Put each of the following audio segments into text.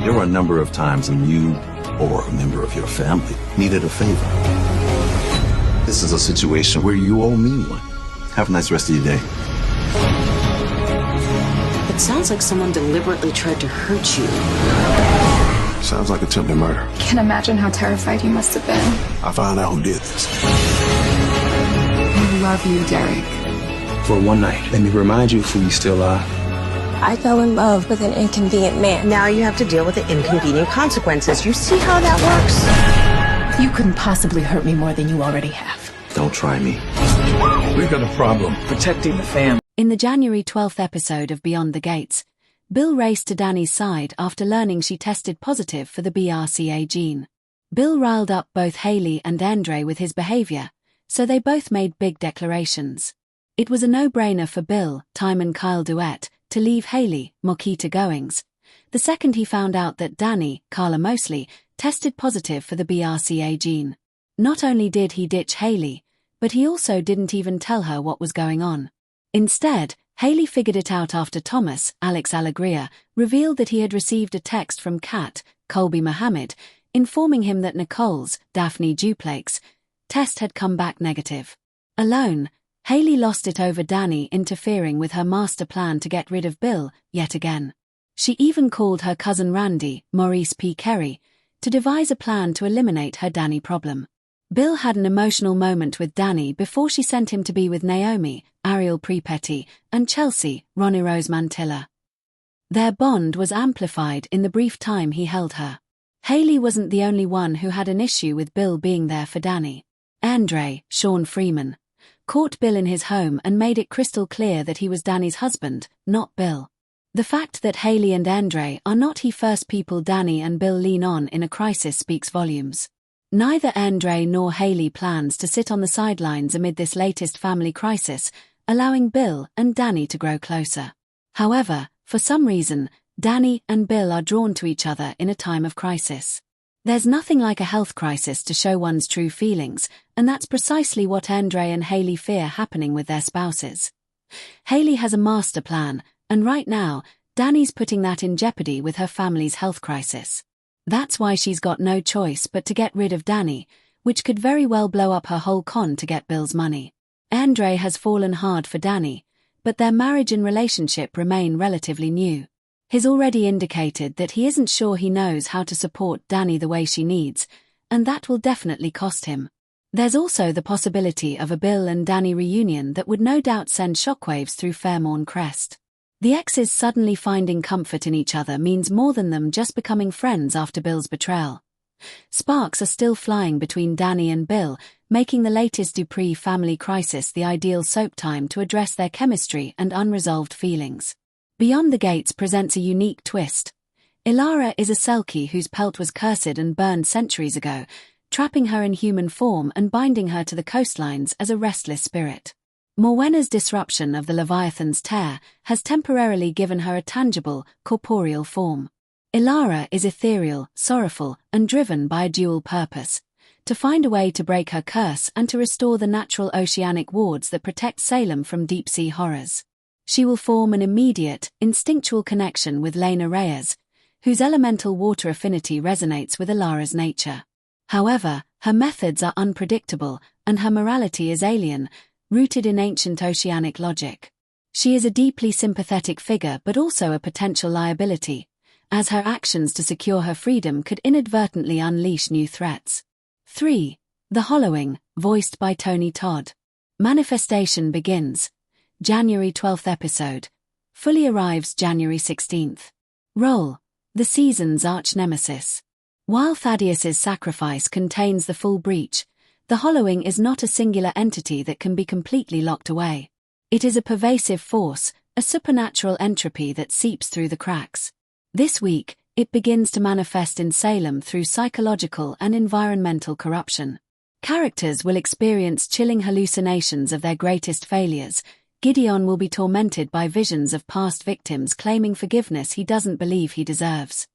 There were a number of times when you or a member of your family needed a favor. This is a situation where you owe me one. Have a nice rest of your day. It sounds like someone deliberately tried to hurt you. Sounds like attempted murder. I can't imagine how terrified you must have been. I found out who did this. I love you, Derek. For one night, let me remind you who you still are. I fell in love with an inconvenient man. Now you have to deal with the inconvenient consequences. You see how that works? You couldn't possibly hurt me more than you already have. Don't try me. We got a problem. Protecting the family. In the January 12th episode of Beyond the Gates, Bill raced to Dani's side after learning she tested positive for the BRCA gene. Bill riled up both Hayley and Andre with his behavior, so they both made big declarations. It was a no-brainer for Bill, Time and Kyle Duet, to leave Hayley, Mokita Goings, the second he found out that Dani, Karla Mosley, tested positive for the BRCA gene. Not only did he ditch Hayley, but he also didn't even tell her what was going on. Instead, Hayley figured it out after Thomas, Alex Alegria, revealed that he had received a text from Kat, Colby Mohammed, informing him that Nicole's, Daphnee Duplaix, test had come back negative. Alone, Hayley lost it over Dani interfering with her master plan to get rid of Bill, yet again. She even called her cousin Randy, Maurice P. Kerry, to devise a plan to eliminate her Dani problem. Bill had an emotional moment with Dani before she sent him to be with Naomi, Ariel Pripeti, and Chelsea, Ronnie Rose Mantilla. Their bond was amplified in the brief time he held her. Hayley wasn't the only one who had an issue with Bill being there for Dani. Andre, Sean Freeman, caught Bill in his home and made it crystal clear that he was Dani's husband, not Bill. The fact that Hayley and Andre are not the first people Dani and Bill lean on in a crisis speaks volumes. Neither Andre nor Hayley plans to sit on the sidelines amid this latest family crisis, allowing Bill and Dani to grow closer. However, for some reason, Dani and Bill are drawn to each other in a time of crisis. There's nothing like a health crisis to show one's true feelings, and that's precisely what Andre and Hayley fear happening with their spouses. Hayley has a master plan, and right now, Dani's putting that in jeopardy with her family's health crisis. That's why she's got no choice but to get rid of Dani, which could very well blow up her whole con to get Bill's money. Andre has fallen hard for Dani, but their marriage and relationship remain relatively new. He's already indicated that he isn't sure he knows how to support Dani the way she needs, and that will definitely cost him. There's also the possibility of a Bill and Dani reunion that would no doubt send shockwaves through Fairmont Crest. The exes suddenly finding comfort in each other means more than them just becoming friends after Bill's betrayal. Sparks are still flying between Dani and Bill, making the latest Dupree family crisis the ideal soap time to address their chemistry and unresolved feelings. Beyond the Gates presents a unique twist. Ilara is a Selkie whose pelt was cursed and burned centuries ago, trapping her in human form and binding her to the coastlines as a restless spirit. Morwenna's disruption of the Leviathan's tear has temporarily given her a tangible, corporeal form. Ilara is ethereal, sorrowful, and driven by a dual purpose: to find a way to break her curse and to restore the natural oceanic wards that protect Salem from deep-sea horrors. She will form an immediate, instinctual connection with Lena Reyes, whose elemental water affinity resonates with Ilara's nature. However, her methods are unpredictable, and her morality is alien, rooted in ancient oceanic logic. She is a deeply sympathetic figure but also a potential liability, as her actions to secure her freedom could inadvertently unleash new threats. 3. The Hollowing, voiced by Tony Todd. Manifestation begins. January 12th episode. Fully arrives January 16th. Role: the season's arch-nemesis. While Thaddeus's sacrifice contains the full breach, the Hollowing is not a singular entity that can be completely locked away. It is a pervasive force, a supernatural entropy that seeps through the cracks. This week, it begins to manifest in Salem through psychological and environmental corruption. Characters will experience chilling hallucinations of their greatest failures. Gideon will be tormented by visions of past victims claiming forgiveness he doesn't believe he deserves.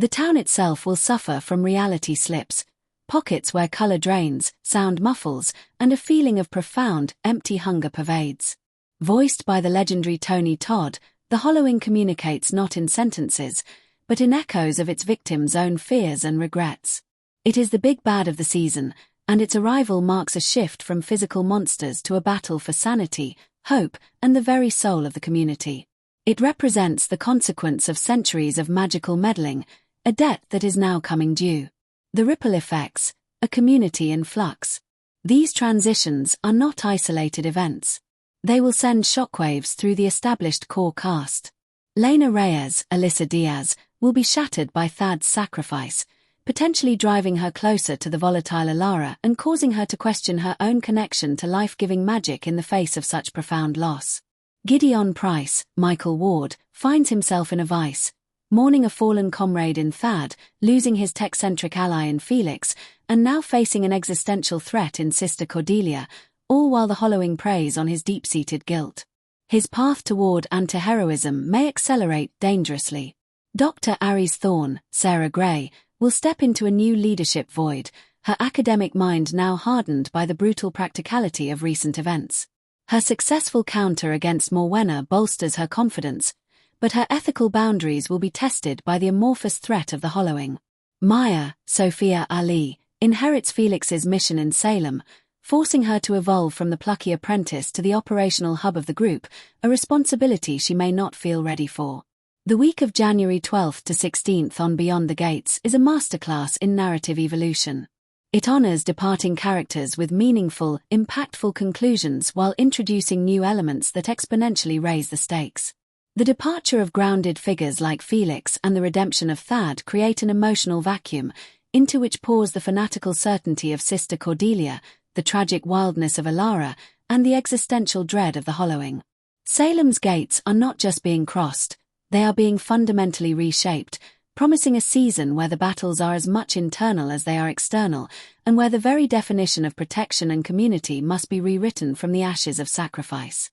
The town itself will suffer from reality slips, pockets where color drains, sound muffles, and a feeling of profound, empty hunger pervades. Voiced by the legendary Tony Todd, the Hollowing communicates not in sentences, but in echoes of its victims' own fears and regrets. It is the big bad of the season, and its arrival marks a shift from physical monsters to a battle for sanity, hope, and the very soul of the community. It represents the consequence of centuries of magical meddling, a debt that is now coming due. The ripple effects, a community in flux. These transitions are not isolated events. They will send shockwaves through the established core cast. Lena Reyes, Alyssa Diaz, will be shattered by Thad's sacrifice, potentially driving her closer to the volatile Alara and causing her to question her own connection to life-giving magic in the face of such profound loss. Gideon Price, Michael Ward, finds himself in a vice, mourning a fallen comrade in Thad, losing his tech-centric ally in Felix, and now facing an existential threat in Sister Cordelia, all while the Hollowing preys on his deep-seated guilt. His path toward anti-heroism may accelerate dangerously. Dr. Aries Thorne, Sarah Gray, will step into a new leadership void, her academic mind now hardened by the brutal practicality of recent events. Her successful counter against Morwenna bolsters her confidence, but her ethical boundaries will be tested by the amorphous threat of the Hollowing. Maya, Sophia Ali, inherits Felix's mission in Salem, forcing her to evolve from the plucky apprentice to the operational hub of the group, a responsibility she may not feel ready for. The week of January 12th to 16th on Beyond the Gates is a masterclass in narrative evolution. It honors departing characters with meaningful, impactful conclusions while introducing new elements that exponentially raise the stakes. The departure of grounded figures like Felix and the redemption of Thad create an emotional vacuum, into which pours the fanatical certainty of Sister Cordelia, the tragic wildness of Alara, and the existential dread of the Hollowing. Salem's gates are not just being crossed, they are being fundamentally reshaped, promising a season where the battles are as much internal as they are external, and where the very definition of protection and community must be rewritten from the ashes of sacrifice.